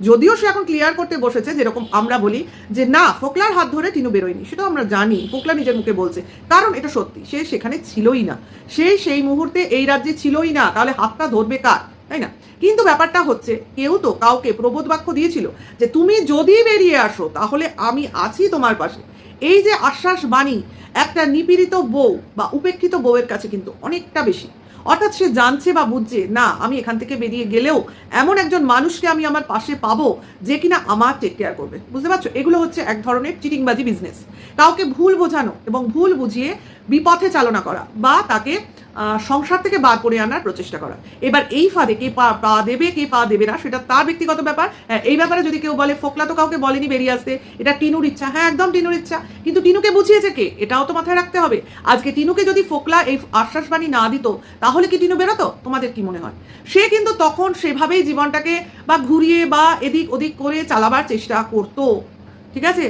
যদিও সে এখন ক্লিয়ার করতে বসেছে, যেরকম আমরা বলি যে না, ফোকলার হাত ধরে টিনু বেরোয়নি, সেটাও আমরা জানি, ফোকলা নিজের মুখে বলছে, কারণ এটা সত্যি, সে সেখানে ছিলই না, সে সেই মুহূর্তে এই রাজ্যে ছিলই না, তাহলে হাতটা ধরবে কার, তাই না? কিন্তু ব্যাপারটা হচ্ছে, কেউ তো কাউকে প্রবোধ বাক্য দিয়েছিল যে তুমি যদি বেরিয়ে আসো তাহলে আমি আছি তোমার পাশে। এই যে আশ্বাস বাণী একটা নিপীড়িত বউ বা উপেক্ষিত বউয়ের কাছে কিন্তু অনেকটা বেশি। অর্থাৎ সে জানছে বা বুঝছে, না আমি এখান থেকে বেরিয়ে গেলেও এমন একজন মানুষকে আমি আমার পাশে পাবো যে কিনা আমার টেক কেয়ার করবে। বুঝতে পারছো? এগুলো হচ্ছে এক ধরনের চিটিংবাজি বিজনেস। কাউকে ভুল বোঝানো এবং ভুল বুঝিয়ে বিপথে চালনা করা বা তাকে সংসার থেকে বার করে আনার প্রচেষ্টা করা। এবার এই ফাঁদে কে পা দেবে কে পা দেবে না সেটা তার ব্যক্তিগত ব্যাপার। এই ব্যাপারে যদি কেউ বলে ফোকলা তো কাউকে বলেনি বেরিয়ে আসতে, এটা টিনুর ইচ্ছা, হ্যাঁ একদম টিনুর ইচ্ছা, কিন্তু টিনুকে বুঝিয়েছে কে, এটাও তো মাথায় রাখতে হবে। আজকে টিনুকে যদি ফোকলা এই আশ্বাসবাণী না দিত তাহলে কি টিনু বেরোতো? তোমাদের কি মনে হয়? সে কিন্তু তখন সেভাবেই জীবনটাকে বা ঘুরিয়ে বা এদিক ওদিক করে চালাবার চেষ্টা করতো। ঠিক আছে?